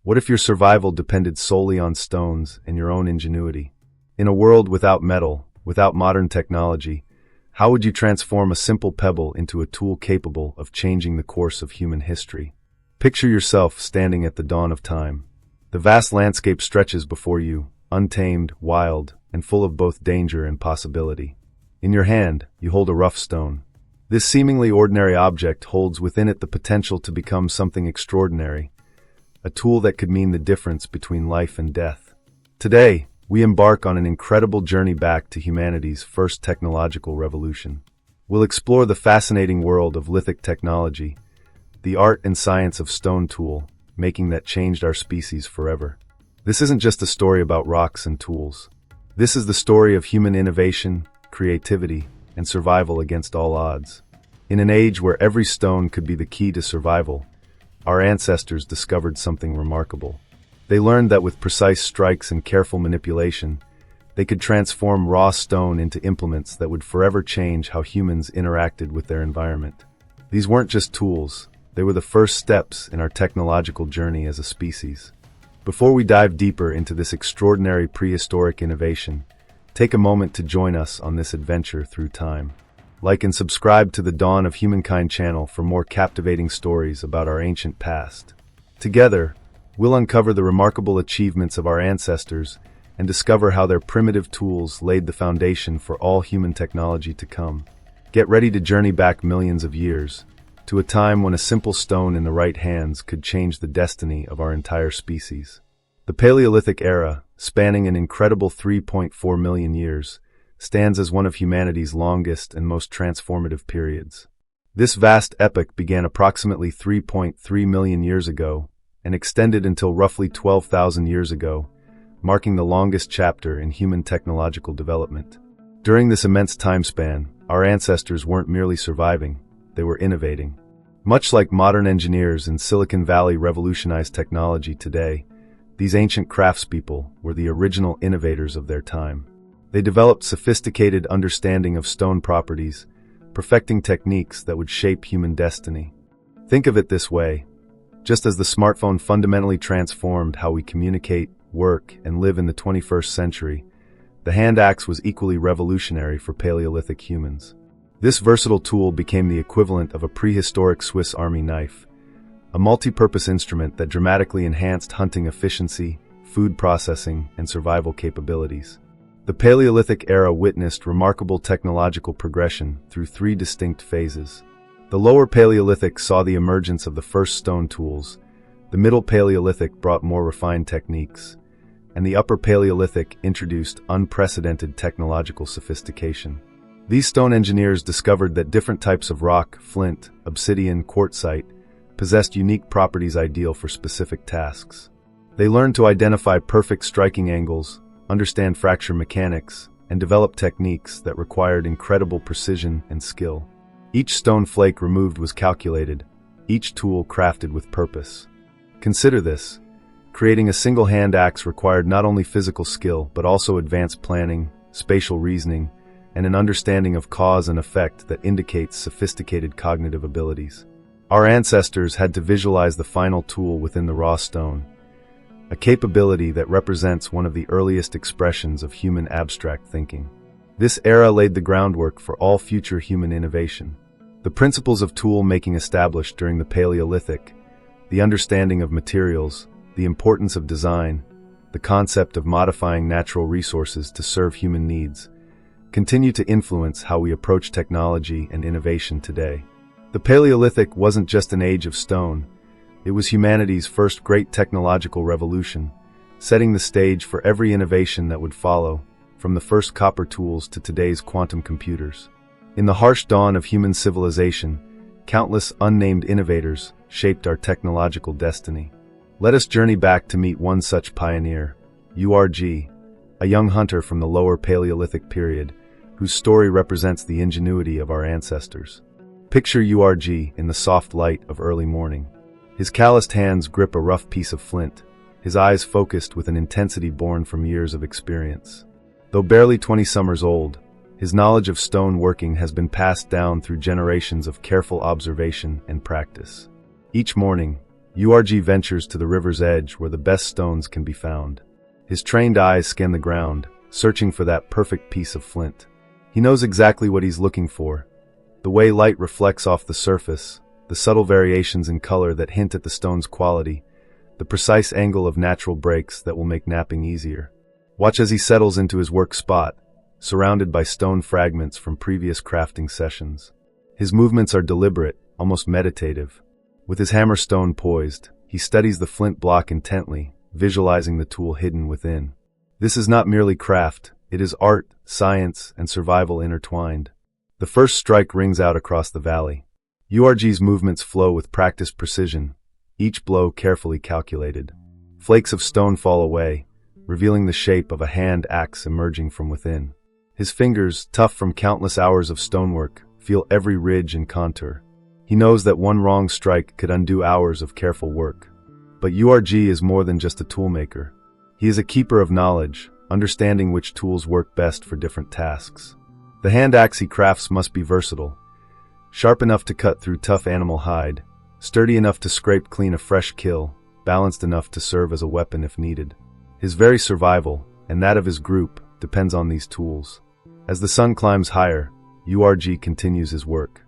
What if your survival depended solely on stones and your own ingenuity? In a world without metal, without modern technology, how would you transform a simple pebble into a tool capable of changing the course of human history? Picture yourself standing at the dawn of time. The vast landscape stretches before you, untamed, wild, and full of both danger and possibility. In your hand, you hold a rough stone. This seemingly ordinary object holds within it the potential to become something extraordinary, a tool that could mean the difference between life and death. Today, we embark on an incredible journey back to humanity's first technological revolution. We'll explore the fascinating world of lithic technology, the art and science of stone tool making that changed our species forever. This isn't just a story about rocks and tools. This is the story of human innovation, creativity, and survival against all odds. In an age where every stone could be the key to survival, our ancestors discovered something remarkable. They learned that with precise strikes and careful manipulation, they could transform raw stone into implements that would forever change how humans interacted with their environment. These weren't just tools, they were the first steps in our technological journey as a species. Before we dive deeper into this extraordinary prehistoric innovation, take a moment to join us on this adventure through time. Like and subscribe to the Dawn of Humankind channel for more captivating stories about our ancient past. Together, we'll uncover the remarkable achievements of our ancestors and discover how their primitive tools laid the foundation for all human technology to come. Get ready to journey back millions of years, to a time when a simple stone in the right hands could change the destiny of our entire species. The Paleolithic era, spanning an incredible 3.4 million years, stands as one of humanity's longest and most transformative periods. This vast epoch began approximately 3.3 million years ago and extended until roughly 12,000 years ago, marking the longest chapter in human technological development. During this immense time span, our ancestors weren't merely surviving, they were innovating. Much like modern engineers in Silicon Valley revolutionized technology today, these ancient craftspeople were the original innovators of their time. They developed sophisticated understanding of stone properties, perfecting techniques that would shape human destiny. Think of it this way: just as the smartphone fundamentally transformed how we communicate, work, and live in the 21st century, the hand axe was equally revolutionary for Paleolithic humans. This versatile tool became the equivalent of a prehistoric Swiss Army knife, a multi-purpose instrument that dramatically enhanced hunting efficiency, food processing, and survival capabilities. The Paleolithic era witnessed remarkable technological progression through three distinct phases. The Lower Paleolithic saw the emergence of the first stone tools, the Middle Paleolithic brought more refined techniques, and the Upper Paleolithic introduced unprecedented technological sophistication. These stone engineers discovered that different types of rock, flint, obsidian, quartzite, possessed unique properties ideal for specific tasks. They learned to identify perfect striking angles, understand fracture mechanics, and develop techniques that required incredible precision and skill. Each stone flake removed was calculated, each tool crafted with purpose. Consider this: creating a single hand axe required not only physical skill but also advanced planning, spatial reasoning, and an understanding of cause and effect that indicates sophisticated cognitive abilities. Our ancestors had to visualize the final tool within the raw stone, a capability that represents one of the earliest expressions of human abstract thinking. This era laid the groundwork for all future human innovation. The principles of tool making established during the Paleolithic, the understanding of materials, the importance of design, the concept of modifying natural resources to serve human needs, continue to influence how we approach technology and innovation today. The Paleolithic wasn't just an age of stone, it was humanity's first great technological revolution, setting the stage for every innovation that would follow, from the first copper tools to today's quantum computers. In the harsh dawn of human civilization, countless unnamed innovators shaped our technological destiny. Let us journey back to meet one such pioneer, URG, a young hunter from the Lower Paleolithic period, whose story represents the ingenuity of our ancestors. Picture URG in the soft light of early morning. His calloused hands grip a rough piece of flint, his eyes focused with an intensity born from years of experience. Though barely 20 summers old, his knowledge of stone working has been passed down through generations of careful observation and practice. Each morning, URG ventures to the river's edge where the best stones can be found. His trained eyes scan the ground, searching for that perfect piece of flint. He knows exactly what he's looking for. The way light reflects off the surface, the subtle variations in color that hint at the stone's quality, the precise angle of natural breaks that will make napping easier. Watch as he settles into his work spot, surrounded by stone fragments from previous crafting sessions. His movements are deliberate, almost meditative. With his hammer stone poised, he studies the flint block intently, visualizing the tool hidden within. This is not merely craft, it is art, science, and survival intertwined. The first strike rings out across the valley. URG's movements flow with practiced precision, each blow carefully calculated. Flakes of stone fall away, revealing the shape of a hand axe emerging from within. His fingers, tough from countless hours of stonework, feel every ridge and contour. He knows that one wrong strike could undo hours of careful work. But URG is more than just a toolmaker. He is a keeper of knowledge, understanding which tools work best for different tasks. The hand axe he crafts must be versatile, sharp enough to cut through tough animal hide, sturdy enough to scrape clean a fresh kill, balanced enough to serve as a weapon if needed. His very survival, and that of his group, depends on these tools. As the sun climbs higher, URG continues his work.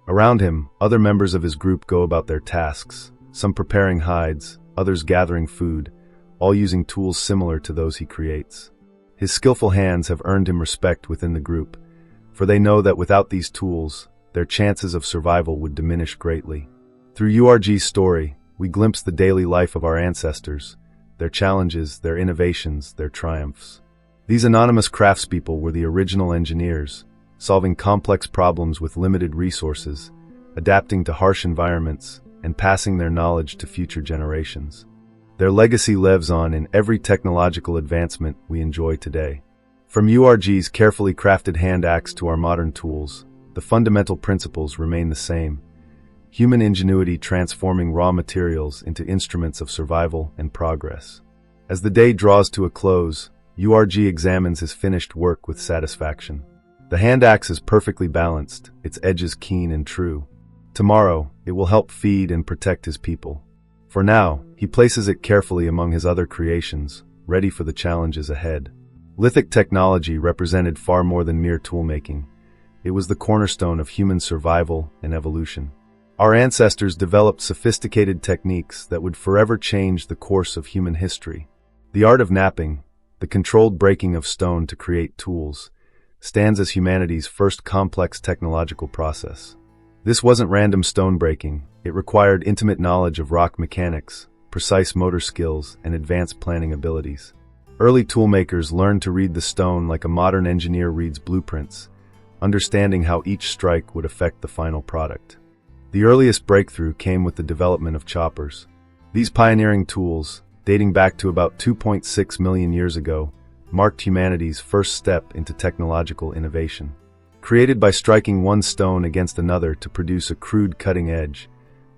Around him, other members of his group go about their tasks, some preparing hides, others gathering food, all using tools similar to those he creates. His skillful hands have earned him respect within the group, for they know that without these tools, their chances of survival would diminish greatly. Through URG's story, we glimpse the daily life of our ancestors, their challenges, their innovations, their triumphs. These anonymous craftspeople were the original engineers, solving complex problems with limited resources, adapting to harsh environments, and passing their knowledge to future generations. Their legacy lives on in every technological advancement we enjoy today. From URG's carefully crafted hand axe to our modern tools, the fundamental principles remain the same. Human ingenuity transforming raw materials into instruments of survival and progress. As the day draws to a close, URG examines his finished work with satisfaction. The hand axe is perfectly balanced, its edges keen and true. Tomorrow, it will help feed and protect his people. For now, he places it carefully among his other creations, ready for the challenges ahead. Lithic technology represented far more than mere toolmaking. It was the cornerstone of human survival and evolution. Our ancestors developed sophisticated techniques that would forever change the course of human history. The art of knapping, the controlled breaking of stone to create tools, stands as humanity's first complex technological process. This wasn't random stone breaking, it required intimate knowledge of rock mechanics, precise motor skills, and advanced planning abilities. Early toolmakers learned to read the stone like a modern engineer reads blueprints, understanding how each strike would affect the final product. The earliest breakthrough came with the development of choppers. These pioneering tools, dating back to about 2.6 million years ago, marked humanity's first step into technological innovation. Created by striking one stone against another to produce a crude cutting edge,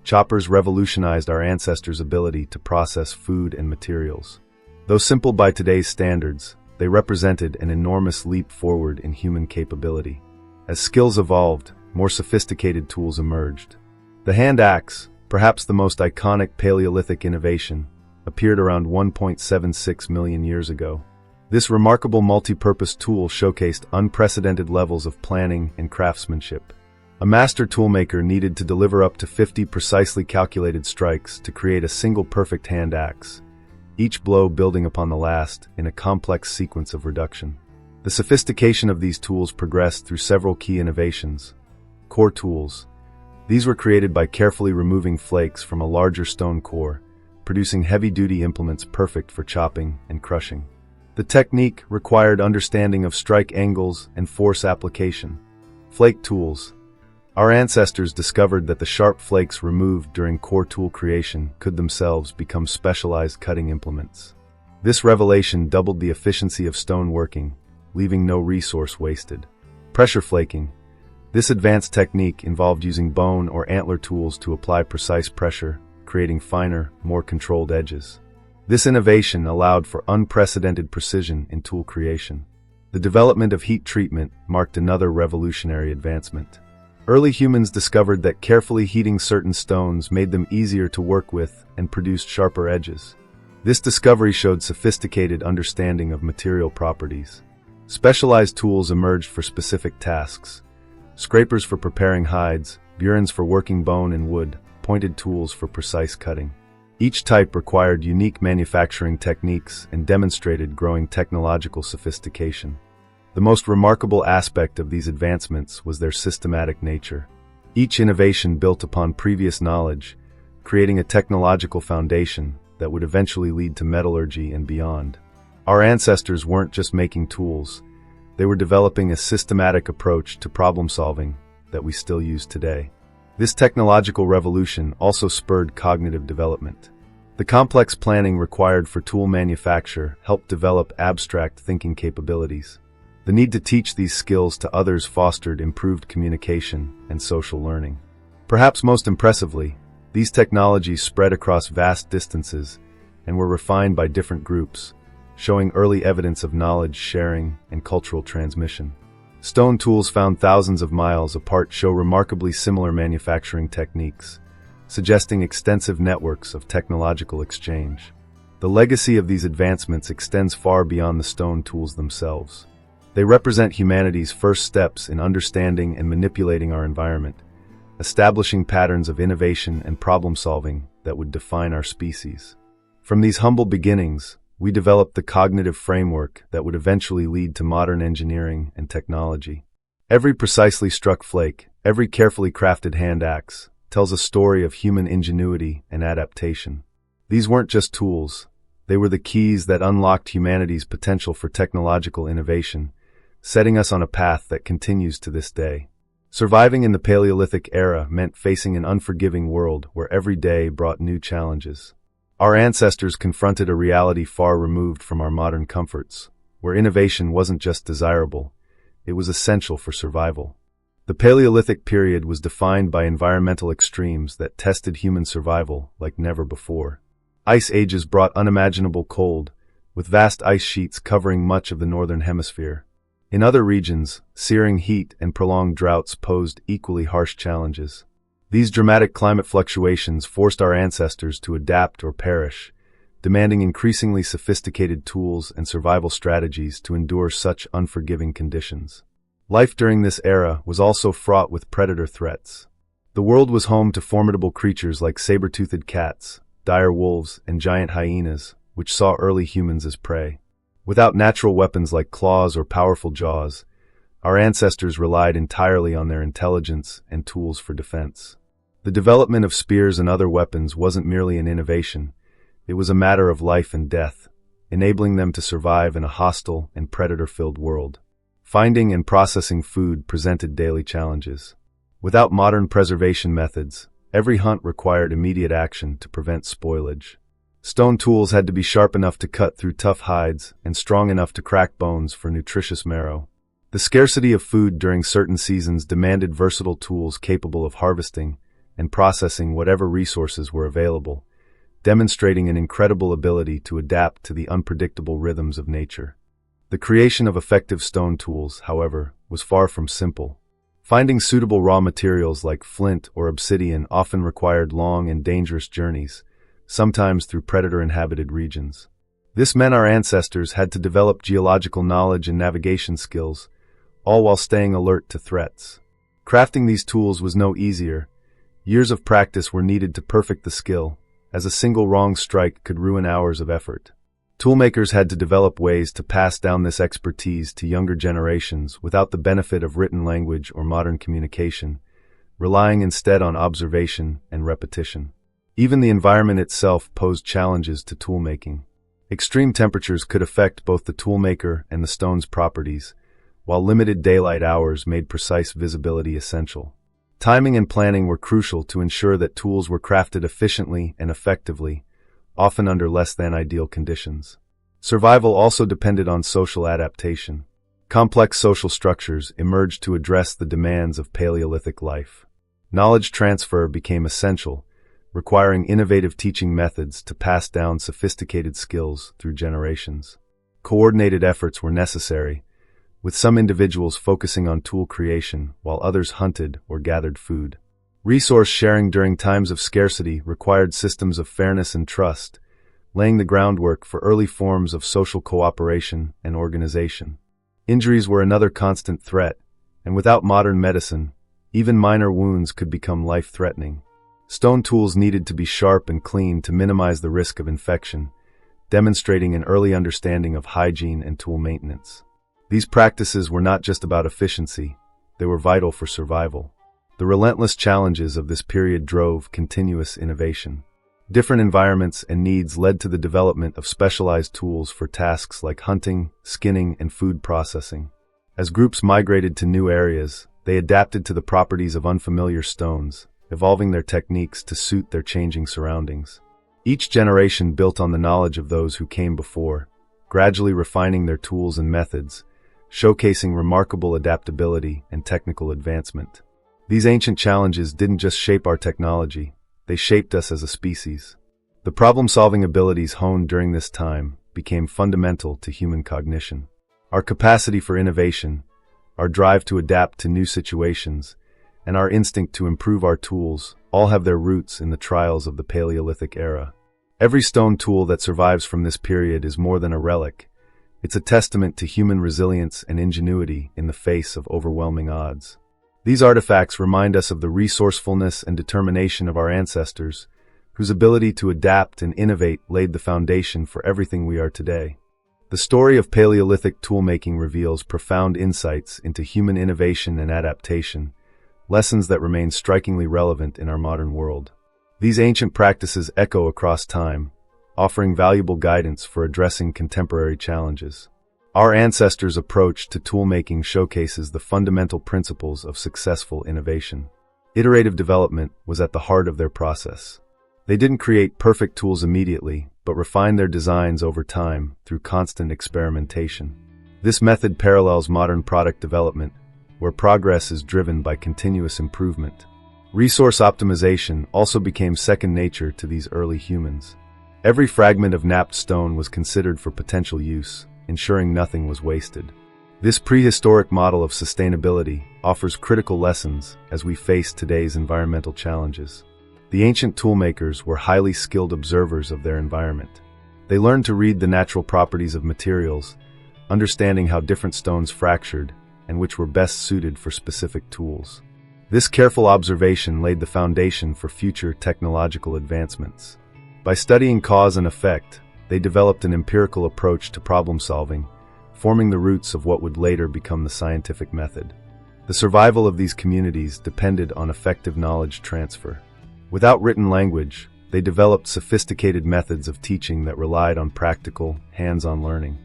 choppers revolutionized our ancestors' ability to process food and materials. Though simple by today's standards, they represented an enormous leap forward in human capability. As skills evolved, more sophisticated tools emerged. The hand axe, perhaps the most iconic Paleolithic innovation, appeared around 1.76 million years ago. This remarkable multi-purpose tool showcased unprecedented levels of planning and craftsmanship. A master toolmaker needed to deliver up to 50 precisely calculated strikes to create a single perfect hand axe, each blow building upon the last in a complex sequence of reduction. The sophistication of these tools progressed through several key innovations. Core tools. These were created by carefully removing flakes from a larger stone core, producing heavy-duty implements perfect for chopping and crushing. The technique required understanding of strike angles and force application. Flake tools. Our ancestors discovered that the sharp flakes removed during core tool creation could themselves become specialized cutting implements. This revelation doubled the efficiency of stone working, leaving no resource wasted. Pressure flaking. This advanced technique involved using bone or antler tools to apply precise pressure, creating finer, more controlled edges. This innovation allowed for unprecedented precision in tool creation. The development of heat treatment marked another revolutionary advancement. Early humans discovered that carefully heating certain stones made them easier to work with and produced sharper edges. This discovery showed sophisticated understanding of material properties. Specialized tools emerged for specific tasks: scrapers for preparing hides, burins for working bone and wood, pointed tools for precise cutting. Each type required unique manufacturing techniques and demonstrated growing technological sophistication. The most remarkable aspect of these advancements was their systematic nature. Each innovation built upon previous knowledge, creating a technological foundation that would eventually lead to metallurgy and beyond. Our ancestors weren't just making tools, they were developing a systematic approach to problem solving that we still use today. This technological revolution also spurred cognitive development. The complex planning required for tool manufacture helped develop abstract thinking capabilities. The need to teach these skills to others fostered improved communication and social learning. Perhaps most impressively, these technologies spread across vast distances and were refined by different groups, showing early evidence of knowledge sharing and cultural transmission. Stone tools found thousands of miles apart show remarkably similar manufacturing techniques, suggesting extensive networks of technological exchange. The legacy of these advancements extends far beyond the stone tools themselves. They represent humanity's first steps in understanding and manipulating our environment, establishing patterns of innovation and problem-solving that would define our species. From these humble beginnings, we developed the cognitive framework that would eventually lead to modern engineering and technology. Every precisely struck flake, every carefully crafted hand axe, tells a story of human ingenuity and adaptation. These weren't just tools, they were the keys that unlocked humanity's potential for technological innovation, setting us on a path that continues to this day. Surviving in the Paleolithic era meant facing an unforgiving world where every day brought new challenges. Our ancestors confronted a reality far removed from our modern comforts, where innovation wasn't just desirable, it was essential for survival. The Paleolithic period was defined by environmental extremes that tested human survival like never before. Ice ages brought unimaginable cold, with vast ice sheets covering much of the northern hemisphere. In other regions, searing heat and prolonged droughts posed equally harsh challenges. These dramatic climate fluctuations forced our ancestors to adapt or perish, demanding increasingly sophisticated tools and survival strategies to endure such unforgiving conditions. Life during this era was also fraught with predator threats. The world was home to formidable creatures like saber-toothed cats, dire wolves, and giant hyenas, which saw early humans as prey. Without natural weapons like claws or powerful jaws, our ancestors relied entirely on their intelligence and tools for defense. The development of spears and other weapons wasn't merely an innovation, it was a matter of life and death, enabling them to survive in a hostile and predator-filled world. Finding and processing food presented daily challenges. Without modern preservation methods, every hunt required immediate action to prevent spoilage. Stone tools had to be sharp enough to cut through tough hides and strong enough to crack bones for nutritious marrow. The scarcity of food during certain seasons demanded versatile tools capable of harvesting and processing whatever resources were available, demonstrating an incredible ability to adapt to the unpredictable rhythms of nature. The creation of effective stone tools, however, was far from simple. Finding suitable raw materials like flint or obsidian often required long and dangerous journeys, sometimes through predator-inhabited regions. This meant our ancestors had to develop geological knowledge and navigation skills, all while staying alert to threats. Crafting these tools was no easier. Years of practice were needed to perfect the skill, as a single wrong strike could ruin hours of effort. Toolmakers had to develop ways to pass down this expertise to younger generations without the benefit of written language or modern communication, relying instead on observation and repetition. Even the environment itself posed challenges to toolmaking. Extreme temperatures could affect both the toolmaker and the stone's properties, while limited daylight hours made precise visibility essential. Timing and planning were crucial to ensure that tools were crafted efficiently and effectively, often under less than ideal conditions. Survival also depended on social adaptation. Complex social structures emerged to address the demands of Paleolithic life. Knowledge transfer became essential, requiring innovative teaching methods to pass down sophisticated skills through generations. Coordinated efforts were necessary, with some individuals focusing on tool creation while others hunted or gathered food. Resource sharing during times of scarcity required systems of fairness and trust, laying the groundwork for early forms of social cooperation and organization. Injuries were another constant threat, and without modern medicine, even minor wounds could become life-threatening. Stone tools needed to be sharp and clean to minimize the risk of infection, demonstrating an early understanding of hygiene and tool maintenance. These practices were not just about efficiency, they were vital for survival. The relentless challenges of this period drove continuous innovation. Different environments and needs led to the development of specialized tools for tasks like hunting, skinning, and food processing. As groups migrated to new areas, they adapted to the properties of unfamiliar stones, evolving their techniques to suit their changing surroundings. Each generation built on the knowledge of those who came before, gradually refining their tools and methods, showcasing remarkable adaptability and technical advancement. These ancient challenges didn't just shape our technology, they shaped us as a species. The problem-solving abilities honed during this time became fundamental to human cognition. Our capacity for innovation, our drive to adapt to new situations, and our instinct to improve our tools all have their roots in the trials of the Paleolithic era. Every stone tool that survives from this period is more than a relic. It's a testament to human resilience and ingenuity in the face of overwhelming odds. These artifacts remind us of the resourcefulness and determination of our ancestors, whose ability to adapt and innovate laid the foundation for everything we are today. The story of Paleolithic toolmaking reveals profound insights into human innovation and adaptation, lessons that remain strikingly relevant in our modern world. These ancient practices echo across time, offering valuable guidance for addressing contemporary challenges. Our ancestors' approach to toolmaking showcases the fundamental principles of successful innovation. Iterative development was at the heart of their process. They didn't create perfect tools immediately, but refined their designs over time through constant experimentation. This method parallels modern product development, where progress is driven by continuous improvement. Resource optimization also became second nature to these early humans. Every fragment of knapped stone was considered for potential use, ensuring nothing was wasted. This prehistoric model of sustainability offers critical lessons as we face today's environmental challenges. The ancient toolmakers were highly skilled observers of their environment. They learned to read the natural properties of materials, understanding how different stones fractured and which were best suited for specific tools. This careful observation laid the foundation for future technological advancements. By studying cause and effect, they developed an empirical approach to problem solving, forming the roots of what would later become the scientific method. The survival of these communities depended on effective knowledge transfer. Without written language, they developed sophisticated methods of teaching that relied on practical, hands-on learning.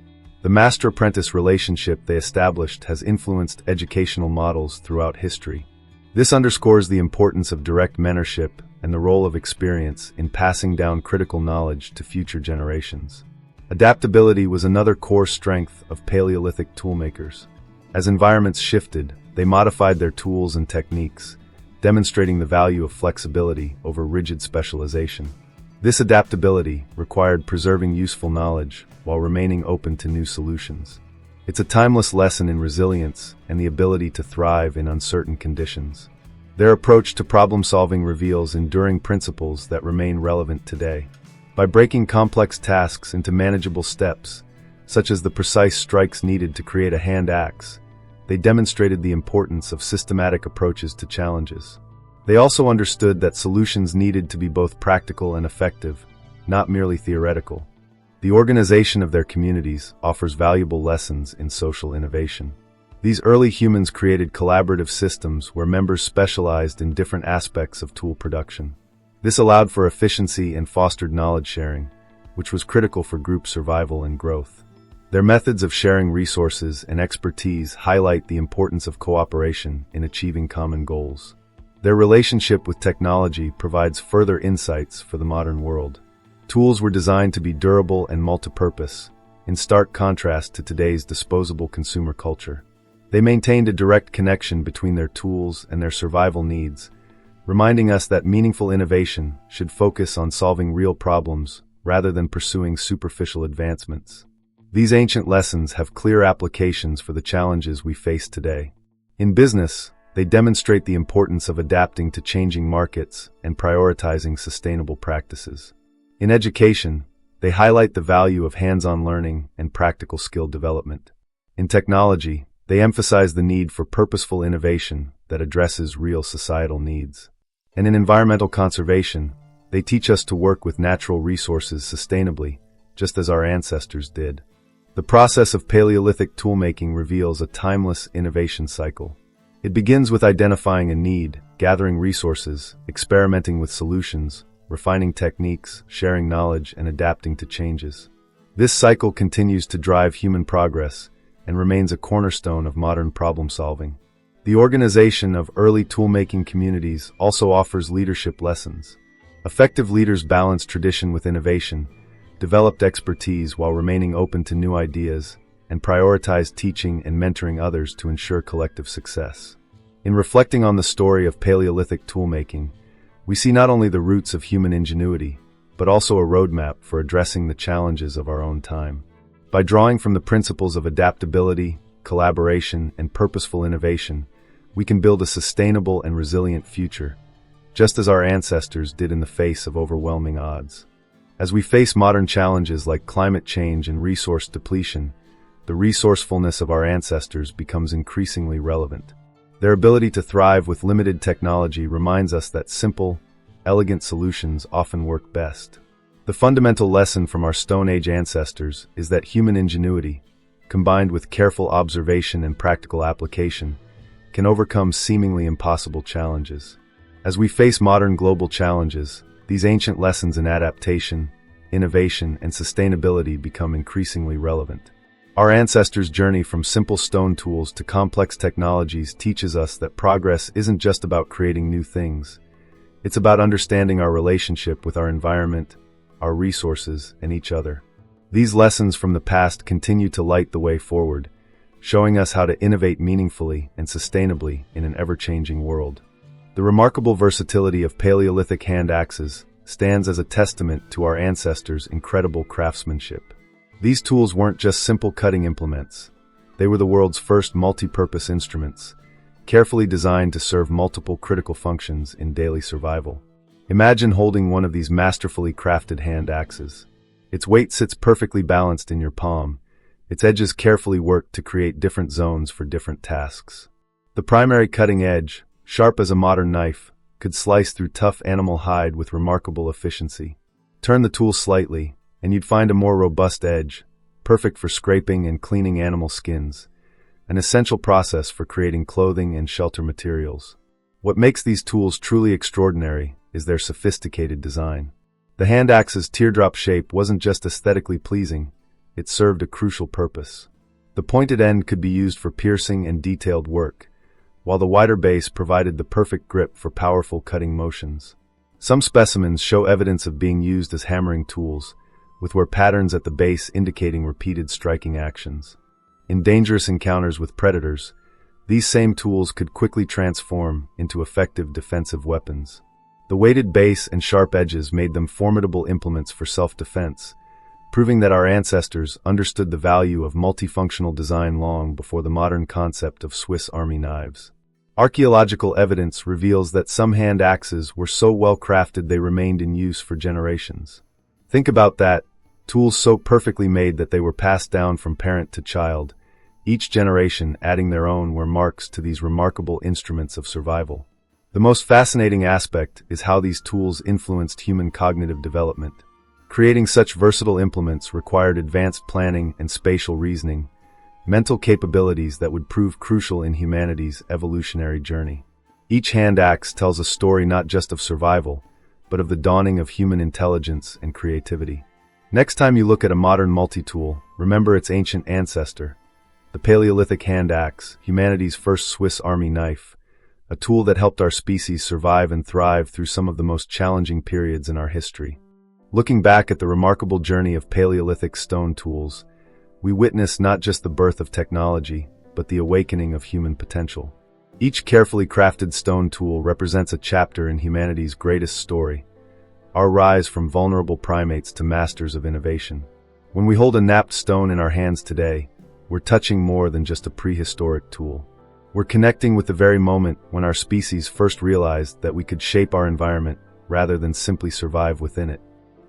The master-apprentice relationship they established has influenced educational models throughout history. This underscores the importance of direct mentorship and the role of experience in passing down critical knowledge to future generations. Adaptability was another core strength of Paleolithic toolmakers. As environments shifted, they modified their tools and techniques, demonstrating the value of flexibility over rigid specialization. This adaptability required preserving useful knowledge while remaining open to new solutions. It's a timeless lesson in resilience and the ability to thrive in uncertain conditions. Their approach to problem-solving reveals enduring principles that remain relevant today. By breaking complex tasks into manageable steps, such as the precise strikes needed to create a hand axe, they demonstrated the importance of systematic approaches to challenges. They also understood that solutions needed to be both practical and effective, not merely theoretical. The organization of their communities offers valuable lessons in social innovation. These early humans created collaborative systems where members specialized in different aspects of tool production. This allowed for efficiency and fostered knowledge sharing, which was critical for group survival and growth. Their methods of sharing resources and expertise highlight the importance of cooperation in achieving common goals. Their relationship with technology provides further insights for the modern world. Tools were designed to be durable and multipurpose, in stark contrast to today's disposable consumer culture. They maintained a direct connection between their tools and their survival needs, reminding us that meaningful innovation should focus on solving real problems rather than pursuing superficial advancements. These ancient lessons have clear applications for the challenges we face today. In business, they demonstrate the importance of adapting to changing markets and prioritizing sustainable practices. In education, they highlight the value of hands-on learning and practical skill development. In technology, they emphasize the need for purposeful innovation that addresses real societal needs. And in environmental conservation, they teach us to work with natural resources sustainably, just as our ancestors did. The process of Paleolithic toolmaking reveals a timeless innovation cycle. It begins with identifying a need, gathering resources, experimenting with solutions, refining techniques, sharing knowledge, and adapting to changes. This cycle continues to drive human progress and remains a cornerstone of modern problem-solving. The organization of early toolmaking communities also offers leadership lessons. Effective leaders balance tradition with innovation, developed expertise while remaining open to new ideas, and prioritize teaching and mentoring others to ensure collective success. In reflecting on the story of Paleolithic toolmaking, we see not only the roots of human ingenuity, but also a roadmap for addressing the challenges of our own time. By drawing from the principles of adaptability, collaboration, and purposeful innovation, we can build a sustainable and resilient future, just as our ancestors did in the face of overwhelming odds. As we face modern challenges like climate change and resource depletion, the resourcefulness of our ancestors becomes increasingly relevant. Their ability to thrive with limited technology reminds us that simple, elegant solutions often work best. The fundamental lesson from our Stone Age ancestors is that human ingenuity, combined with careful observation and practical application, can overcome seemingly impossible challenges. As we face modern global challenges, these ancient lessons in adaptation, innovation, and sustainability become increasingly relevant. Our ancestors' journey from simple stone tools to complex technologies teaches us that progress isn't just about creating new things. It's about understanding our relationship with our environment, our resources, and each other. These lessons from the past continue to light the way forward, showing us how to innovate meaningfully and sustainably in an ever-changing world. The remarkable versatility of Paleolithic hand axes stands as a testament to our ancestors' incredible craftsmanship. These tools weren't just simple cutting implements. They were the world's first multi-purpose instruments, carefully designed to serve multiple critical functions in daily survival. Imagine holding one of these masterfully crafted hand axes. Its weight sits perfectly balanced in your palm, its edges carefully worked to create different zones for different tasks. The primary cutting edge, sharp as a modern knife, could slice through tough animal hide with remarkable efficiency. Turn the tool slightly, and you'd find a more robust edge, perfect for scraping and cleaning animal skins, an essential process for creating clothing and shelter materials. What makes these tools truly extraordinary is their sophisticated design. The hand axe's teardrop shape wasn't just aesthetically pleasing, it served a crucial purpose. The pointed end could be used for piercing and detailed work, while the wider base provided the perfect grip for powerful cutting motions. Some specimens show evidence of being used as hammering tools, with patterns at the base indicating repeated striking actions. In dangerous encounters with predators, these same tools could quickly transform into effective defensive weapons. The weighted base and sharp edges made them formidable implements for self-defense, proving that our ancestors understood the value of multifunctional design long before the modern concept of Swiss Army knives. Archaeological evidence reveals that some hand axes were so well crafted they remained in use for generations. Think about that, tools so perfectly made that they were passed down from parent to child, each generation adding their own marks to these remarkable instruments of survival. The most fascinating aspect is how these tools influenced human cognitive development. Creating such versatile implements required advanced planning and spatial reasoning, mental capabilities that would prove crucial in humanity's evolutionary journey. Each hand axe tells a story not just of survival, but of the dawning of human intelligence and creativity. Next time you look at a modern multi-tool, remember its ancient ancestor, the Paleolithic hand axe, humanity's first Swiss Army knife, a tool that helped our species survive and thrive through some of the most challenging periods in our history. Looking back at the remarkable journey of Paleolithic stone tools, we witness not just the birth of technology, but the awakening of human potential. Each carefully crafted stone tool represents a chapter in humanity's greatest story, our rise from vulnerable primates to masters of innovation. When we hold a napped stone in our hands today, we're touching more than just a prehistoric tool. We're connecting with the very moment when our species first realized that we could shape our environment rather than simply survive within it.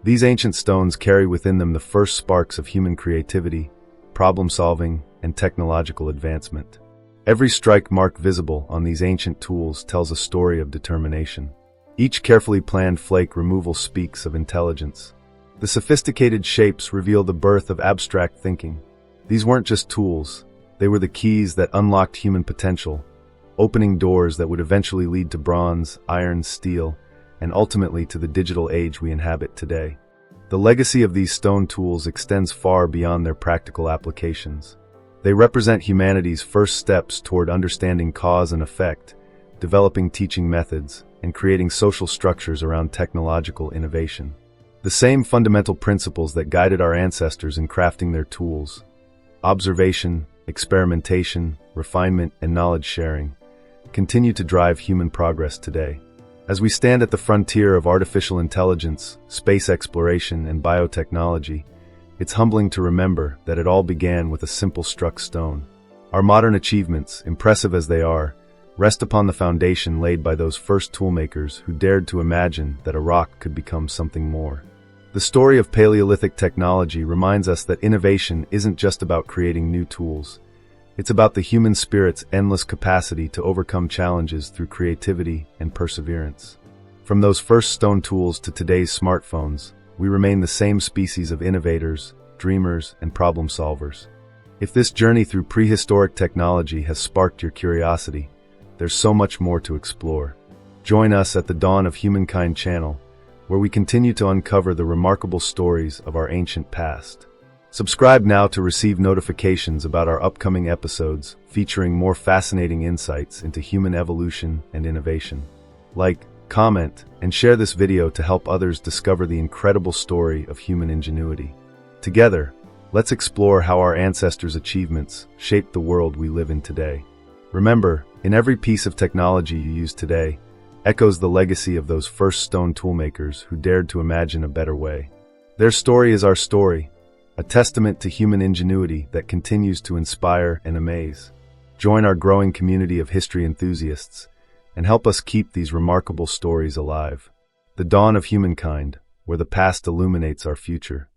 These ancient stones carry within them the first sparks of human creativity, problem-solving, and technological advancement. Every strike mark visible on these ancient tools tells a story of determination. Each carefully planned flake removal speaks of intelligence. The sophisticated shapes reveal the birth of abstract thinking. These weren't just tools, they were the keys that unlocked human potential, opening doors that would eventually lead to bronze, iron, steel, and ultimately to the digital age we inhabit today. The legacy of these stone tools extends far beyond their practical applications. They represent humanity's first steps toward understanding cause and effect, developing teaching methods, and creating social structures around technological innovation. The same fundamental principles that guided our ancestors in crafting their tools, observation, experimentation, refinement, and knowledge sharing, continue to drive human progress today. As we stand at the frontier of artificial intelligence, space exploration, and biotechnology, it's humbling to remember that it all began with a simple struck stone. Our modern achievements, impressive as they are, rest upon the foundation laid by those first toolmakers who dared to imagine that a rock could become something more. The story of Paleolithic technology reminds us that innovation isn't just about creating new tools. It's about the human spirit's endless capacity to overcome challenges through creativity and perseverance. From those first stone tools to today's smartphones, we remain the same species of innovators, dreamers, and problem solvers. If this journey through prehistoric technology has sparked your curiosity, there's so much more to explore. Join us at the Dawn of Humankind channel, where we continue to uncover the remarkable stories of our ancient past. Subscribe now to receive notifications about our upcoming episodes featuring more fascinating insights into human evolution and innovation. Like, comment, and share this video to help others discover the incredible story of human ingenuity. Together, let's explore how our ancestors' achievements shaped the world we live in today. Remember, in every piece of technology you use today, echoes the legacy of those first stone toolmakers who dared to imagine a better way. Their story is our story, a testament to human ingenuity that continues to inspire and amaze. Join our growing community of history enthusiasts and help us keep these remarkable stories alive. The Dawn of Humankind, where the past illuminates our future.